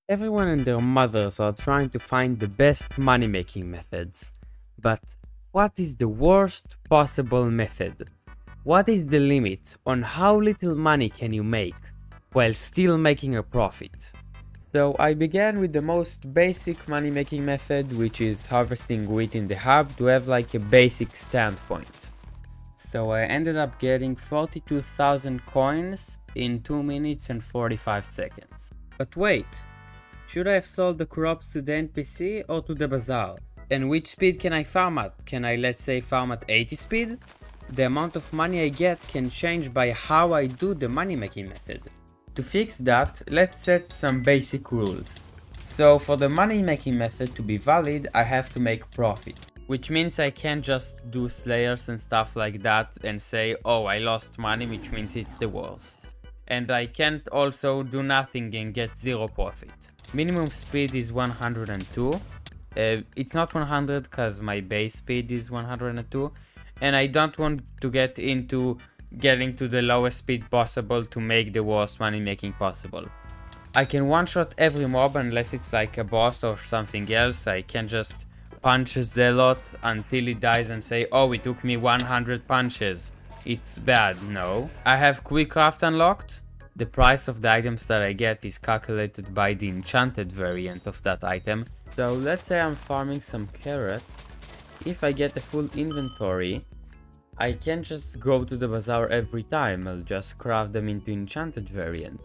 Everyone and their mothers are trying to find the best money-making methods. But what is the worst possible method? What is the limit on how little money can you make while still making a profit? So I began with the most basic money-making method, which is harvesting wheat in the hub to have like a basic standpoint. So I ended up getting 42,000 coins in 2 minutes and 45 seconds. But wait! Should I have sold the crops to the NPC or to the bazaar? And which speed can I farm at? Can I, let's say, farm at 80 speed? The amount of money I get can change by how I do the money making method. To fix that, let's set some basic rules. So for the money making method to be valid, I have to make profit. Which means I can't just do slayers and stuff like that and say, oh, I lost money, which means it's the worst. And I can't also do nothing and get zero profit. Minimum speed is 102. It's not 100 because my base speed is 102. And I don't want to get into getting to the lowest speed possible to make the worst money making possible. I can one-shot every mob unless it's like a boss or something else. I can just punch a zealot until he dies and say, oh, it took me 100 punches. It's bad, no. I have quick craft unlocked. The price of the items that I get is calculated by the enchanted variant of that item. So let's say I'm farming some carrots. If I get a full inventory, I can't just go to the bazaar every time. I'll just craft them into enchanted variant.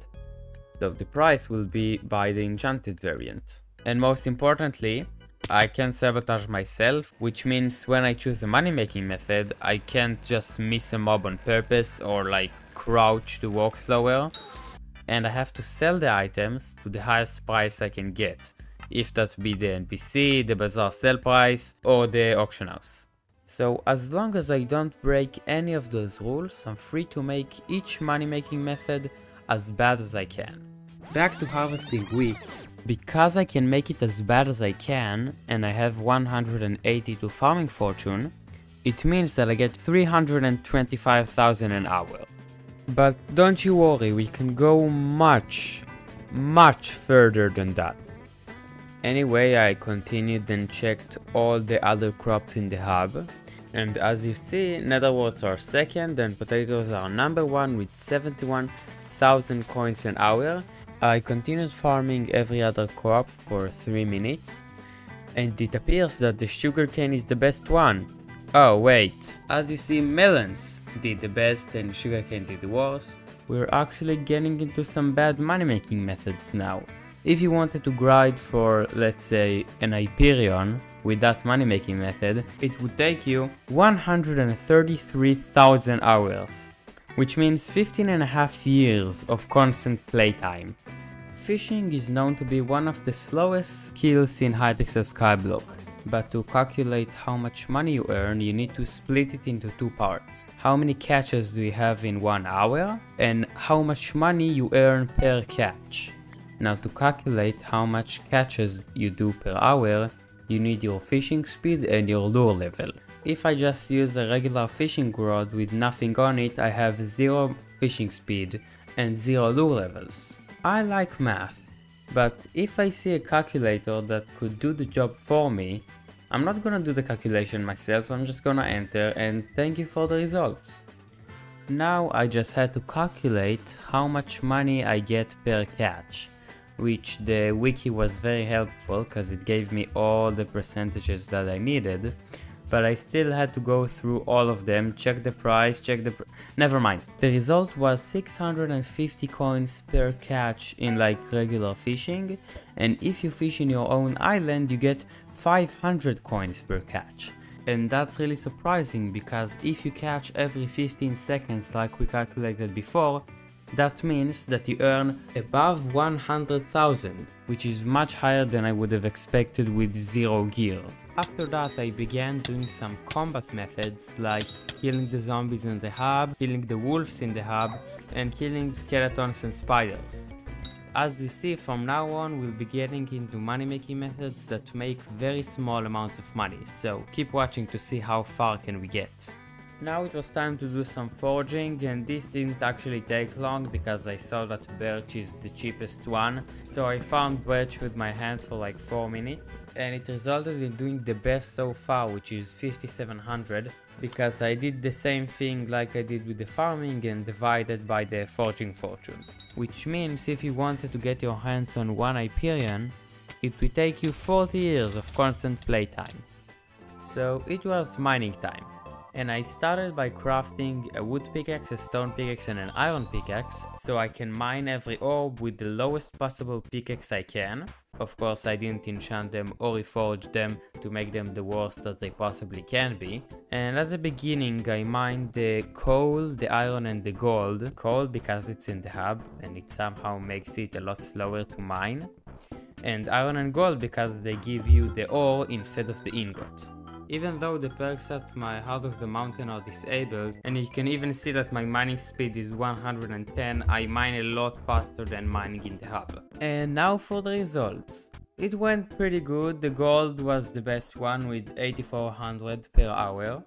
So the price will be by the enchanted variant. And most importantly, I can sabotage myself, which means when I choose a money making method, I can't just miss a mob on purpose or like crouch to walk slower, and I have to sell the items to the highest price I can get, if that be the NPC, the bazaar sell price, or the auction house. So as long as I don't break any of those rules, I'm free to make each money making method as bad as I can. Back to harvesting wheat. Because I can make it as bad as I can, and I have 182 farming fortune, it means that I get 325,000 an hour. But don't you worry, we can go much further than that. Anyway, I continued and checked all the other crops in the hub, and as you see, netherworts are second and potatoes are number one with 71,000 coins an hour. I continued farming every other crop for 3 minutes, and it appears that the sugarcane is the best one. Oh wait, as you see, melons did the best and sugarcane did the worst. We're actually getting into some bad money making methods now. If you wanted to grind for, let's say, an Hyperion with that money making method, it would take you 133,000 hours. Which means 15.5 years of constant playtime. Fishing is known to be one of the slowest skills in Hypixel Skyblock, but to calculate how much money you earn, you need to split it into two parts. How many catches do you have in 1 hour, and how much money you earn per catch. Now to calculate how much catches you do per hour, you need your fishing speed and your lure level. If I just use a regular fishing rod with nothing on it, I have 0 fishing speed and 0 lure levels. I like math, but if I see a calculator that could do the job for me, I'm not gonna do the calculation myself, I'm just gonna enter and thank you for the results. Now I just had to calculate how much money I get per catch, which the wiki was very helpful because it gave me all the percentages that I needed. But I still had to go through all of them, check the price, never mind. The result was 650 coins per catch in like regular fishing, and if you fish in your own island you get 500 coins per catch. And that's really surprising because if you catch every 15 seconds like we calculated before, that means that you earn above 100,000, which is much higher than I would have expected with 0 gear. After that I began doing some combat methods like killing the zombies in the hub, killing the wolves in the hub, and killing skeletons and spiders. As you see, from now on we'll be getting into money making methods that make very small amounts of money, so keep watching to see how far can we get. Now it was time to do some forging, and this didn't actually take long because I saw that birch is the cheapest one. So I found birch with my hand for like 4 minutes, and it resulted in doing the best so far, which is 5700, because I did the same thing like I did with the farming and divided by the forging fortune. Which means if you wanted to get your hands on one Hyperion, it would take you 40 years of constant playtime. So it was mining time. And I started by crafting a wood pickaxe, a stone pickaxe and an iron pickaxe, so I can mine every orb with the lowest possible pickaxe I can. Of course I didn't enchant them or reforge them to make them the worst that they possibly can be. And at the beginning I mined the coal, the iron and the gold. Coal because it's in the hub and it somehow makes it a lot slower to mine. And iron and gold because they give you the ore instead of the ingot. Even though the perks at my Heart of the Mountain are disabled, and you can even see that my mining speed is 110, I mine a lot faster than mining in the hub. And now for the results. It went pretty good. The gold was the best one with 8400 per hour.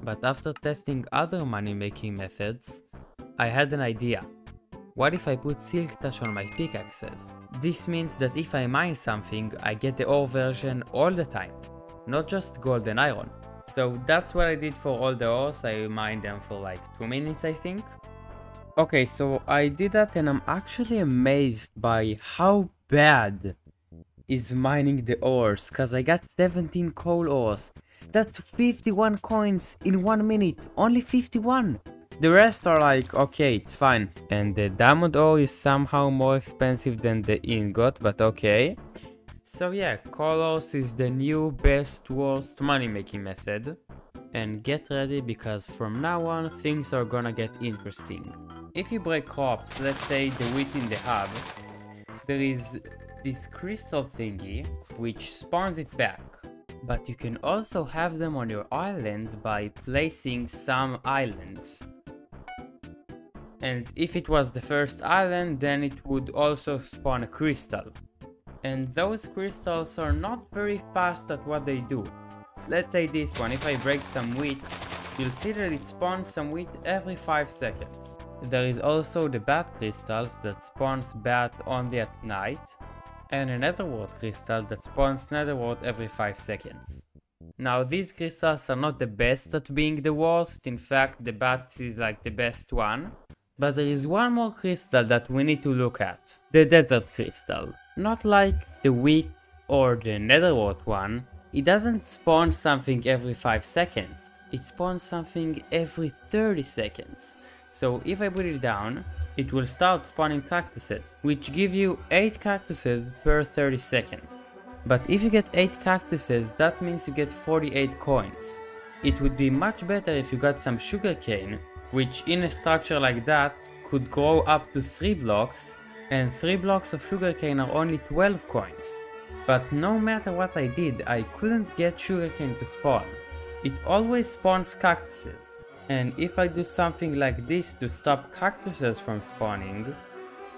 But after testing other money making methods, I had an idea. What if I put silk touch on my pickaxes? This means that if I mine something, I get the ore version all the time. Not just gold and iron. So that's what I did for all the ores. I mined them for like 2 minutes I think. Okay, so I did that and I'm actually amazed by how bad is mining the ores, cause I got 17 coal ores. That's 51 coins in 1 minute, only 51. The rest are like, okay, it's fine. And the diamond ore is somehow more expensive than the ingot, but okay. So yeah, colors is the new best worst money making method. And get ready because from now on things are gonna get interesting. If you break crops, let's say the wheat in the hub, there is this crystal thingy which spawns it back. But you can also have them on your island by placing some islands. And if it was the first island, then it would also spawn a crystal. And those crystals are not very fast at what they do. Let's say this one, if I break some wheat, you'll see that it spawns some wheat every 5 seconds. There is also the bat crystals that spawns bat only at night, and a netherwort crystal that spawns netherwort every 5 seconds. Now these crystals are not the best at being the worst, in fact the bats is like the best one. But there is one more crystal that we need to look at, the desert crystal. Not like the wheat or the netherwort one, it doesn't spawn something every 5 seconds, it spawns something every 30 seconds. So if I put it down, it will start spawning cactuses, which give you 8 cactuses per 30 seconds. But if you get 8 cactuses, that means you get 48 coins. It would be much better if you got some sugarcane, which in a structure like that could grow up to 3 blocks, and 3 blocks of sugarcane are only 12 coins. But no matter what I did, I couldn't get sugarcane to spawn. It always spawns cactuses. And if I do something like this to stop cactuses from spawning,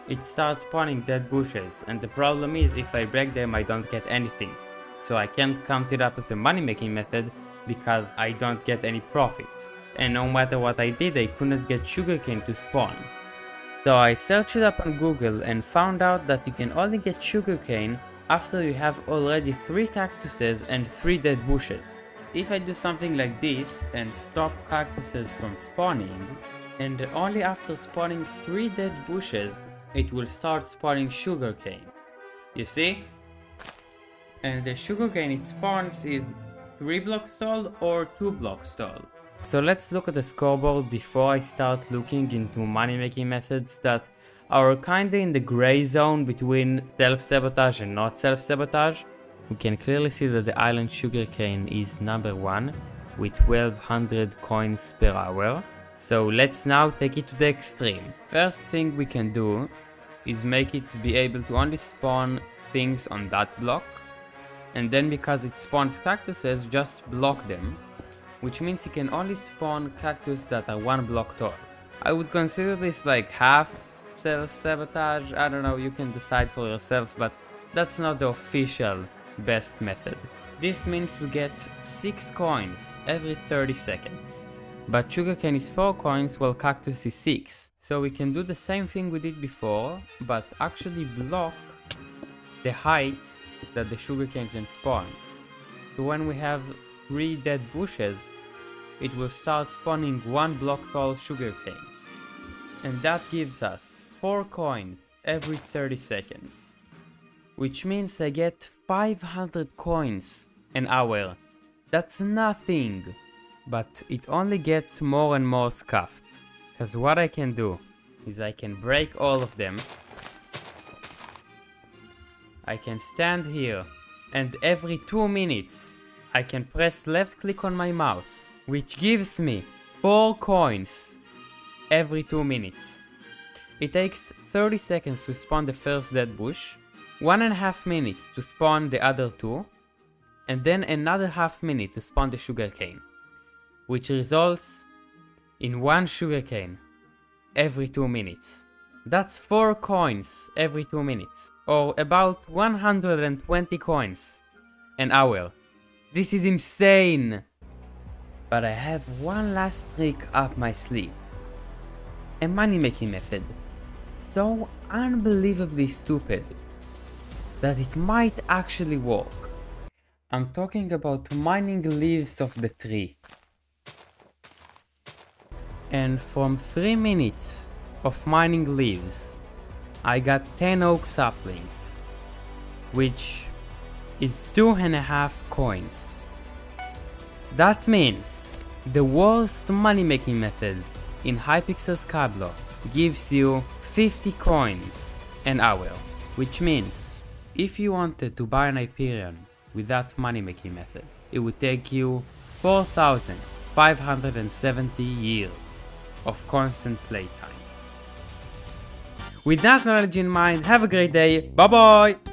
it starts spawning dead bushes, and the problem is if I break them I don't get anything. So I can't count it up as a money making method because I don't get any profit. And no matter what I did, I couldn't get sugarcane to spawn. So I searched it up on Google and found out that you can only get sugarcane after you have already 3 cactuses and 3 dead bushes. If I do something like this and stop cactuses from spawning, and only after spawning 3 dead bushes, it will start spawning sugarcane. You see? And the sugarcane it spawns is 3 blocks tall or 2 blocks tall. So let's look at the scoreboard before I start looking into money making methods that are kinda in the gray zone between self-sabotage and not self-sabotage. We can clearly see that the island sugarcane is number 1 with 1200 coins per hour. So let's now take it to the extreme. First thing we can do is make it to be able to only spawn things on that block. And then because it spawns cactuses, just block them. Which means you can only spawn cactus that are 1 block tall. I would consider this like half self-sabotage, I don't know, you can decide for yourself, but that's not the official best method. This means we get 6 coins every 30 seconds. but sugarcane is 4 coins while cactus is 6. So we can do the same thing we did before, but actually block the height that the sugarcane can spawn. So when we have 3 dead bushes, it will start spawning 1 block tall sugarcanes. And that gives us 4 coins every 30 seconds. Which means I get 500 coins an hour. That's nothing! But it only gets more and more scuffed. Cause what I can do is I can break all of them. I can stand here and every 2 minutes I can press left click on my mouse, which gives me 4 coins every 2 minutes. It takes 30 seconds to spawn the first dead bush, 1.5 minutes to spawn the other 2, and then another half minute to spawn the sugarcane, which results in 1 sugarcane every 2 minutes. That's 4 coins every 2 minutes, or about 120 coins an hour. This is insane! But I have one last trick up my sleeve. A money making method. So unbelievably stupid that it might actually work. I'm talking about mining leaves of the tree. And from 3 minutes of mining leaves, I got 10 oak saplings, which is 2.5 coins. That means the worst money making method in Hypixel Skyblock gives you 50 coins an hour, which means if you wanted to buy an Hyperion with that money making method, it would take you 4,570 years of constant playtime. With that knowledge in mind, have a great day, bye bye!